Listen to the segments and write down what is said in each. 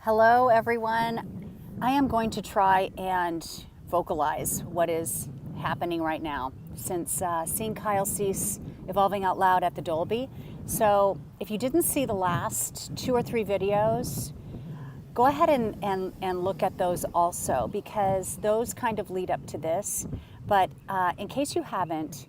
Hello, everyone. I am going to try and vocalize what is happening right now since seeing Kyle Cease evolving out loud at the Dolby. So, if you didn't see the last 2 or 3 videos, go ahead and look at those also, because those kind of lead up to this. But in case you haven't,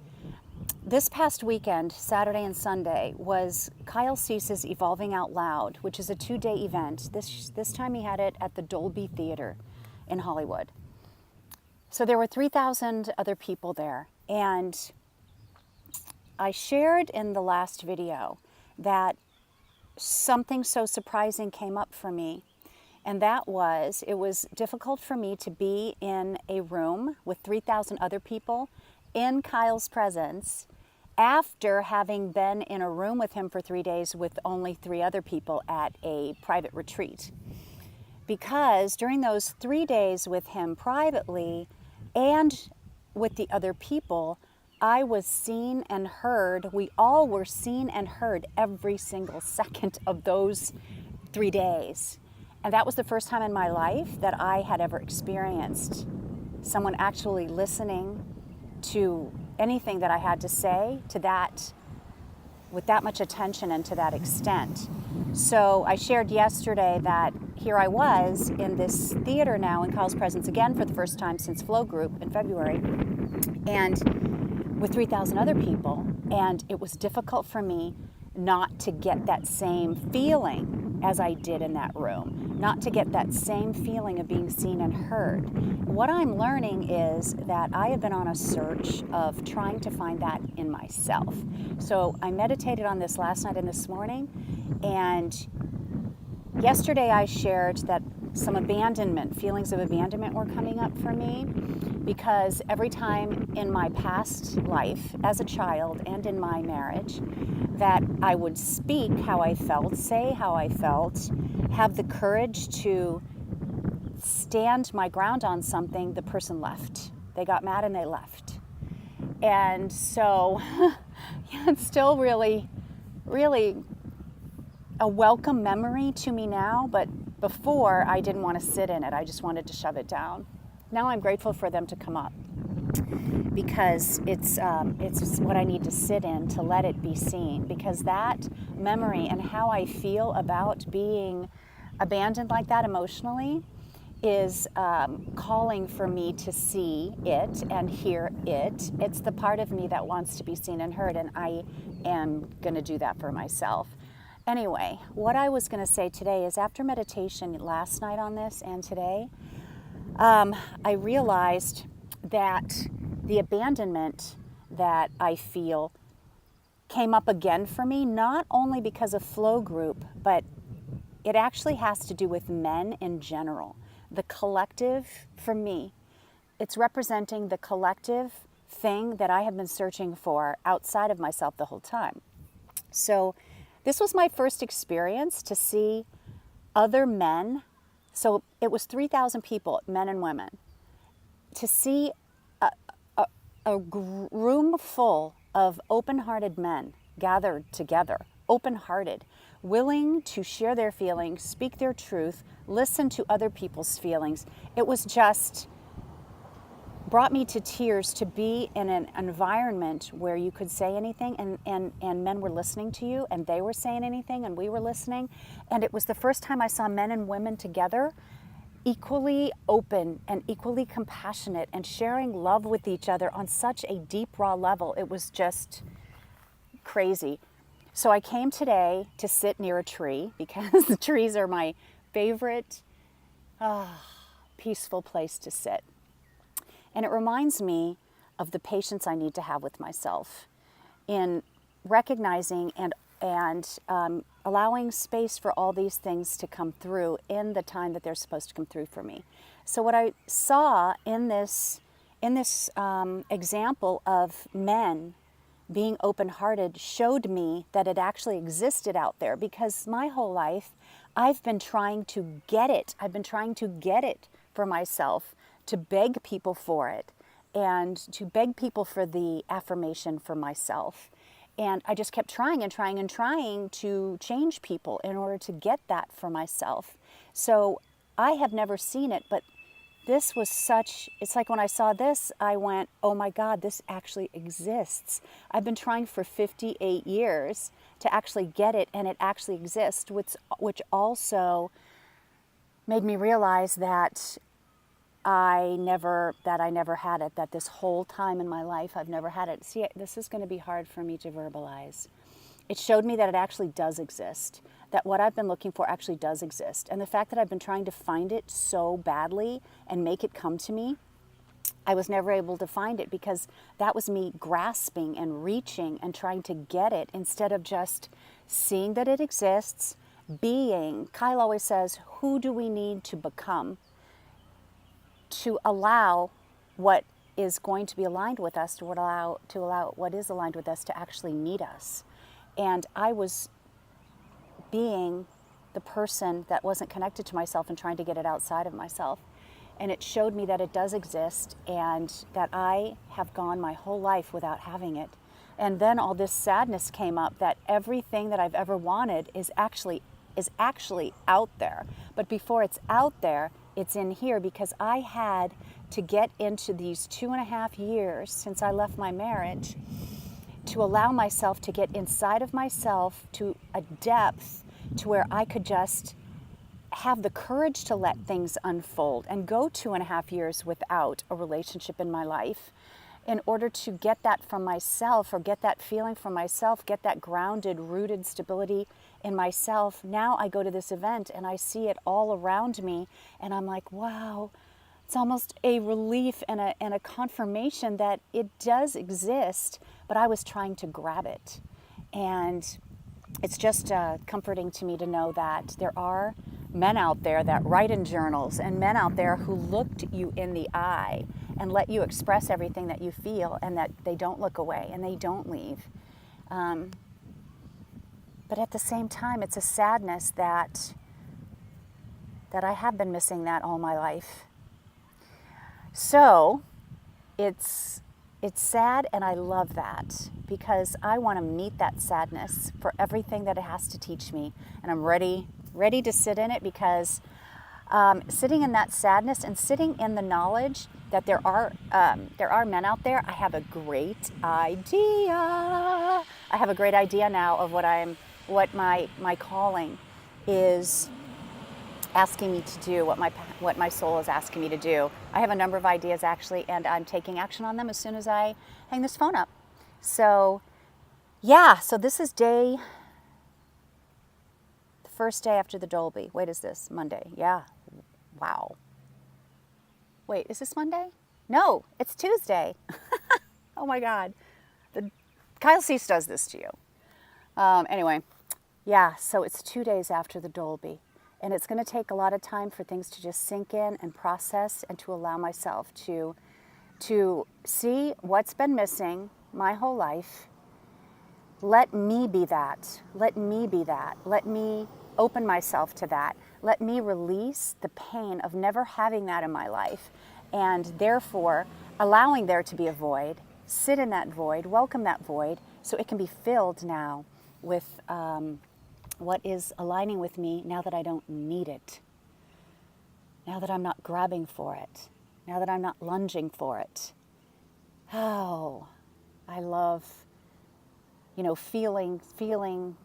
this past weekend, Saturday and Sunday, was Kyle Cease's Evolving Out Loud, which is a 2-day event. This time he had it at the Dolby Theater in Hollywood. So there were 3,000 other people there. And I shared in the last video that something so surprising came up for me. And that was, it was difficult for me to be in a room with 3,000 other people in Kyle's presence after having been in a room with him for 3 days with only 3 other people at a private retreat. Because during those 3 days with him privately and with the other people, I was seen and heard. We all were seen and heard every single second of those 3 days. And that was the first time in my life that I had ever experienced someone actually listening to anything that I had to say, to that, with that much attention and to that extent. So I shared yesterday that here I was in this theater now in Kyle's presence again for the first time since Flow Group in February, and with 3,000 other people, and it was difficult for me not to get that same feeling as I did in that room, not to get that same feeling of being seen and heard. What I'm learning is that I have been on a search of trying to find that in myself. So I meditated on this last night and this morning, and yesterday I shared that some abandonment, feelings of abandonment were coming up for me, because every time in my past life as a child and in my marriage that I would speak how I felt, say how I felt, have the courage to stand my ground on something, the person left. They got mad and they left. And so it's still really, really a welcome memory to me now, but before I didn't want to sit in it. I just wanted to shove it down. Now I'm grateful for them to come up, because it's what I need to sit in to let it be seen, because that memory and how I feel about being abandoned like that emotionally is calling for me to see it and hear it. It's the part of me that wants to be seen and heard, and I am going to do that for myself. Anyway, what I was going to say today is, after meditation last night on this and today, I realized that the abandonment that I feel came up again for me, not only because of Flow Group, but it actually has to do with men in general. The collective, for me, it's representing the collective thing that I have been searching for outside of myself the whole time. So this was my first experience to see other men. So it was 3,000 people, men and women, to see a room full of open-hearted men gathered together, open-hearted, willing to share their feelings, speak their truth, listen to other people's feelings. It was just brought me to tears to be in an environment where you could say anything and men were listening to you, and they were saying anything and we were listening. And it was the first time I saw men and women together, equally open and equally compassionate and sharing love with each other on such a deep, raw level. It was just crazy. So I came today to sit near a tree, because the trees are my favorite peaceful place to sit. And it reminds me of the patience I need to have with myself in recognizing and allowing space for all these things to come through in the time that they're supposed to come through for me. So what I saw in this example of men being open-hearted showed me that it actually existed out there, because my whole life I've been trying to get it. I've been trying to get it for myself, to beg people for it, and to beg people for the affirmation for myself. And I just kept trying and trying and trying to change people in order to get that for myself. So I have never seen it, but this was it's like when I saw this, I went, oh my God, this actually exists. I've been trying for 58 years to actually get it, and it actually exists, which also made me realize that I never had it, that this whole time in my life I've never had it. See, this is going to be hard for me to verbalize. It showed me that it actually does exist, that what I've been looking for actually does exist. And the fact that I've been trying to find it so badly and make it come to me, I was never able to find it because that was me grasping and reaching and trying to get it instead of just seeing that it exists, being. Kyle always says, who do we need to become to allow what is going to be aligned with us, to allow what is aligned with us to actually meet us. And I was being the person that wasn't connected to myself and trying to get it outside of myself. And it showed me that it does exist and that I have gone my whole life without having it. And then all this sadness came up that everything that I've ever wanted is actually out there. But before it's out there, it's in here, because I had to get into these 2.5 years since I left my marriage to allow myself to get inside of myself to a depth to where I could just have the courage to let things unfold and go 2.5 years without a relationship in my life in order to get that from myself, or get that feeling from myself, get that grounded, rooted stability in myself. Now I go to this event and I see it all around me and I'm like, wow, it's almost a relief and a confirmation that it does exist, but I was trying to grab it. And it's just comforting to me to know that there are men out there that write in journals, and men out there who looked you in the eye and let you express everything that you feel, and that they don't look away and they don't leave. But at the same time, it's a sadness that I have been missing that all my life. So it's sad, and I love that, because I want to meet that sadness for everything that it has to teach me, and I'm ready to sit in it, because sitting in that sadness and sitting in the knowledge that there are men out there. I have a great idea. I have a great idea now of what my calling is asking me to do, what my soul is asking me to do. I have a number of ideas actually, and I'm taking action on them as soon as I hang this phone up. So yeah, so this is the first day after the Dolby. Wait, is this Monday? Yeah. Wow. Wait, is this Monday? No, it's Tuesday. Oh my God. Kyle Cease does this to you. Anyway, yeah, so it's 2 days after the Dolby. And it's going to take a lot of time for things to just sink in and process, and to allow myself to see what's been missing my whole life. Let me be that. Let me be that. Let me open myself to that. Let me release the pain of never having that in my life, and therefore allowing there to be a void, sit in that void, welcome that void, so it can be filled now with what is aligning with me now that I don't need it, now that I'm not grabbing for it, now that I'm not lunging for it. Oh, I love, feeling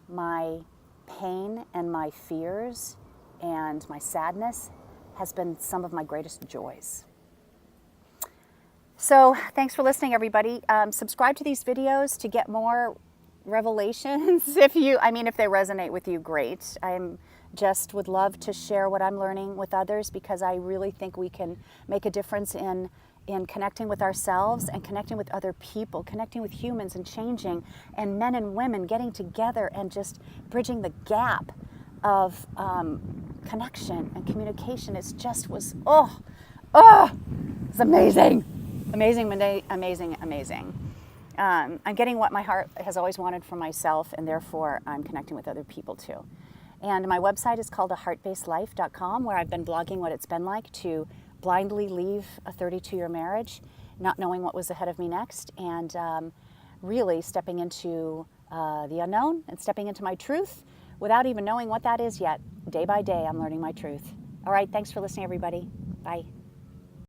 my pain and my fears and my sadness has been some of my greatest joys. So thanks for listening, everybody. Subscribe to these videos to get more revelations. If they resonate with you, great. I'm just would love to share what I'm learning with others, because I really think we can make a difference in connecting with ourselves and connecting with other people, connecting with humans and changing, and men and women getting together and just bridging the gap of connection and communication. It's amazing. Amazing. I'm getting what my heart has always wanted for myself, and therefore I'm connecting with other people too. And my website is called aheartbasedlife.com, where I've been blogging what it's been like to blindly leave a 32-year marriage, not knowing what was ahead of me next. And really stepping into the unknown and stepping into my truth without even knowing what that is yet. Day by day, I'm learning my truth. All right, thanks for listening, everybody. Bye.